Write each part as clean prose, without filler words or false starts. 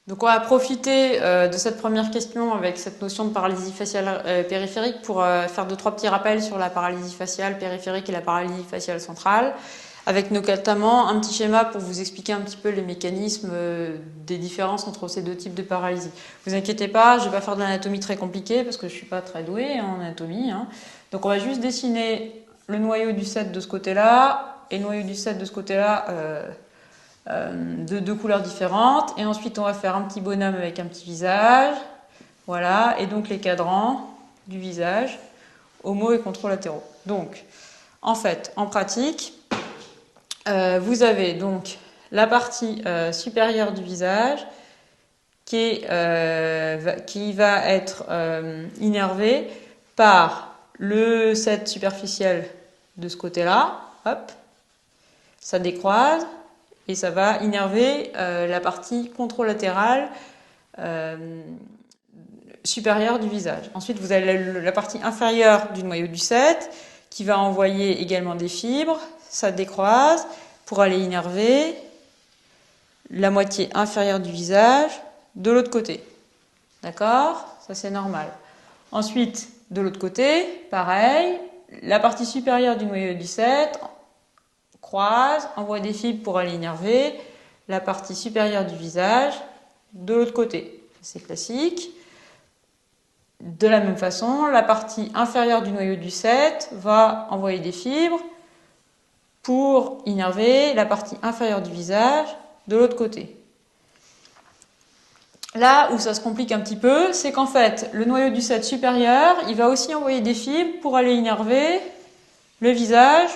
Donc on va profiter de cette première question avec cette notion de paralysie faciale périphérique pour faire deux, trois petits rappels sur la paralysie faciale périphérique et la paralysie faciale centrale, avec notamment un petit schéma pour vous expliquer un petit peu les mécanismes des différences entre ces deux types de paralysie. Vous inquiétez pas, je vais pas faire de l'anatomie très compliquée parce que je suis pas très douée en anatomie. Donc on va juste dessiner le noyau du 7 de ce côté-là et le noyau du 7 de ce côté-là de deux couleurs différentes. Et ensuite, on va faire un petit bonhomme avec un petit visage. Voilà. Et donc, les cadrans du visage, homo et contralatéraux. Donc, en fait, en pratique, vous avez donc la partie supérieure du visage qui va être innervée par le 7 superficiel de ce côté-là. Hop. Ça décroise. Et ça va innerver la partie contralatérale supérieure du visage. Ensuite, vous avez la partie inférieure du noyau du 7 qui va envoyer également des fibres. Ça décroise pour aller innerver la moitié inférieure du visage de l'autre côté. D'accord? Ça, c'est normal. Ensuite, de l'autre côté, pareil, la partie supérieure du noyau du 7 croise, envoie des fibres pour aller innerver la partie supérieure du visage de l'autre côté. C'est classique. De la même façon, la partie inférieure du noyau du 7 va envoyer des fibres pour innerver la partie inférieure du visage de l'autre côté. Là où ça se complique un petit peu, c'est qu'en fait, le noyau du 7 supérieur, il va aussi envoyer des fibres pour aller innerver le visage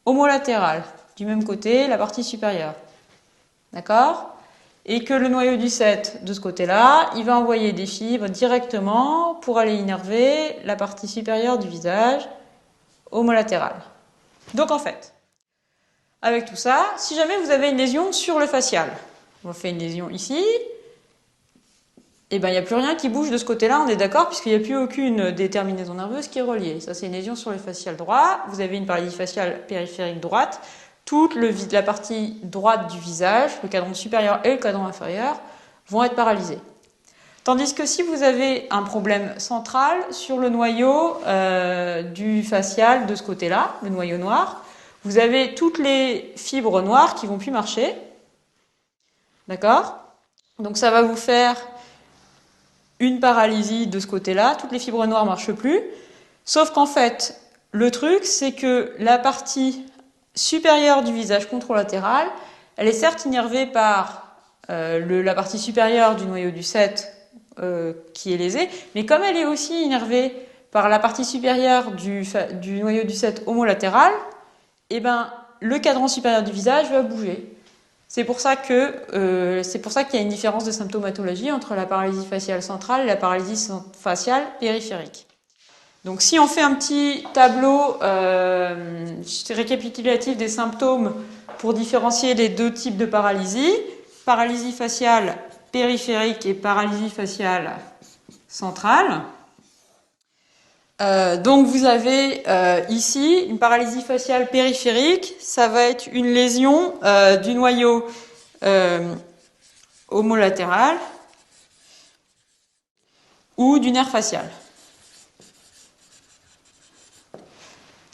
homolatéral, du même côté, la partie supérieure. D'accord? Et que le noyau du 7, de ce côté-là, il va envoyer des fibres directement pour aller innerver la partie supérieure du visage homolatéral. Donc en fait, avec tout ça, si jamais vous avez une lésion sur le facial, on fait une lésion ici, et ben il n'y a plus rien qui bouge de ce côté-là, on est d'accord, puisqu'il n'y a plus aucune déterminaison nerveuse qui est reliée. Ça, c'est une lésion sur le facial droit. Vous avez une paralysie faciale périphérique droite. Toute la partie droite du visage, le cadran supérieur et le cadran inférieur, vont être paralysés. Tandis que si vous avez un problème central sur le noyau du facial de ce côté-là, le noyau noir, vous avez toutes les fibres noires qui vont plus marcher. D'accord? Donc ça va vous faire une paralysie de ce côté-là, toutes les fibres noires ne marchent plus, sauf qu'en fait, le truc, c'est que la partie supérieure du visage contralatéral, elle est certes innervée par la partie supérieure du noyau du 7 qui est lésée, mais comme elle est aussi innervée par la partie supérieure du noyau du 7 homolatéral, eh ben, le cadran supérieur du visage va bouger. C'est pour ça qu'il y a une différence de symptomatologie entre la paralysie faciale centrale et la paralysie faciale périphérique. Donc si on fait un petit tableau récapitulatif des symptômes pour différencier les deux types de paralysie faciale périphérique et paralysie faciale centrale. Donc vous avez ici une paralysie faciale périphérique, ça va être une lésion du noyau homolatéral ou du nerf facial.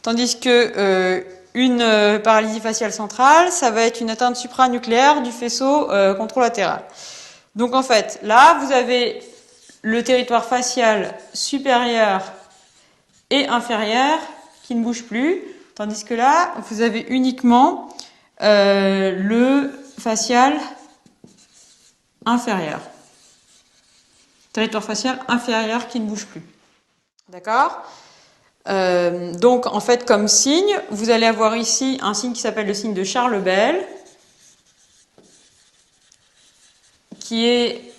Tandis que une paralysie faciale centrale, ça va être une atteinte supranucléaire du faisceau contralatéral. Donc en fait, là, vous avez le territoire facial supérieur et inférieur qui ne bouge plus, tandis que là, vous avez uniquement le facial inférieur. Territoire facial inférieur qui ne bouge plus. D'accord ? Donc, en fait, comme signe, vous allez avoir ici un signe qui s'appelle le signe de Charles-Bell, qui est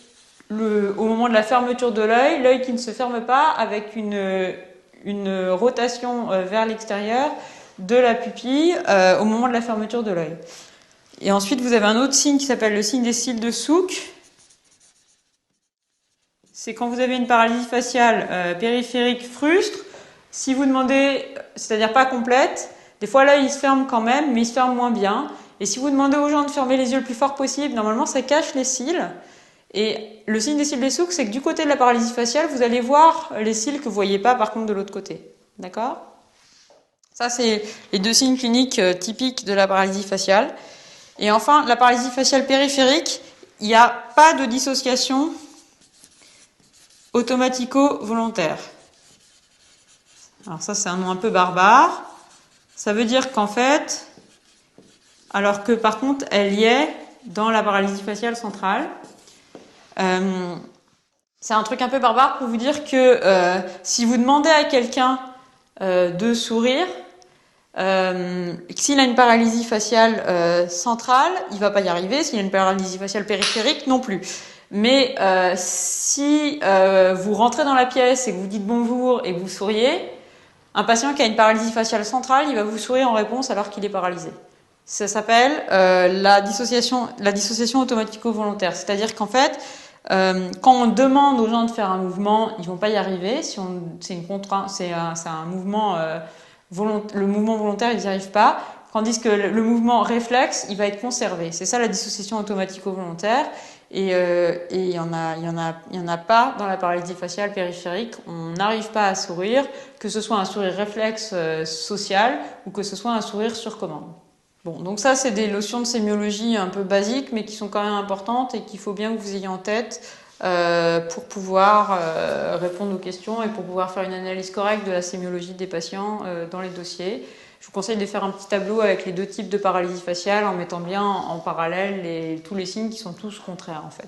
au moment de la fermeture de l'œil qui ne se ferme pas avec une rotation vers l'extérieur de la pupille au moment de la fermeture de l'œil. Et ensuite, vous avez un autre signe qui s'appelle le signe des cils de Souck. C'est quand vous avez une paralysie faciale périphérique frustre. Si vous demandez, c'est-à-dire pas complète, des fois l'œil il se ferme quand même, mais il se ferme moins bien. Et si vous demandez aux gens de fermer les yeux le plus fort possible, normalement ça cache les cils. Et le signe des cils des souks, c'est que du côté de la paralysie faciale, vous allez voir les cils que vous voyez pas par contre de l'autre côté. D'accord? Ça, c'est les deux signes cliniques typiques de la paralysie faciale. Et enfin, la paralysie faciale périphérique, il n'y a pas de dissociation automatico-volontaire. Alors ça, c'est un nom un peu barbare. Ça veut dire qu'en fait, alors que par contre, elle y est dans la paralysie faciale centrale. C'est un truc un peu barbare pour vous dire que si vous demandez à quelqu'un de sourire, s'il a une paralysie faciale centrale, il va pas y arriver. S'il a une paralysie faciale périphérique, non plus. Mais si vous rentrez dans la pièce et que vous dites bonjour et que vous souriez, un patient qui a une paralysie faciale centrale, il va vous sourire en réponse alors qu'il est paralysé. Ça s'appelle la dissociation automatico-volontaire. C'est-à-dire qu'en fait, quand on demande aux gens de faire un mouvement, ils vont pas y arriver. C'est une contrainte, c'est un mouvement le mouvement volontaire, ils n'y arrivent pas. Tandis que le mouvement réflexe, il va être conservé. C'est ça la dissociation automatico-volontaire. Et il y en a pas dans la paralysie faciale périphérique. On n'arrive pas à sourire, que ce soit un sourire réflexe social ou que ce soit un sourire sur commande. Bon, donc ça, c'est des notions de sémiologie un peu basiques, mais qui sont quand même importantes et qu'il faut bien que vous ayez en tête pour pouvoir répondre aux questions et pour pouvoir faire une analyse correcte de la sémiologie des patients dans les dossiers. Je vous conseille de faire un petit tableau avec les deux types de paralysie faciale en mettant bien en parallèle tous les signes qui sont tous contraires en fait.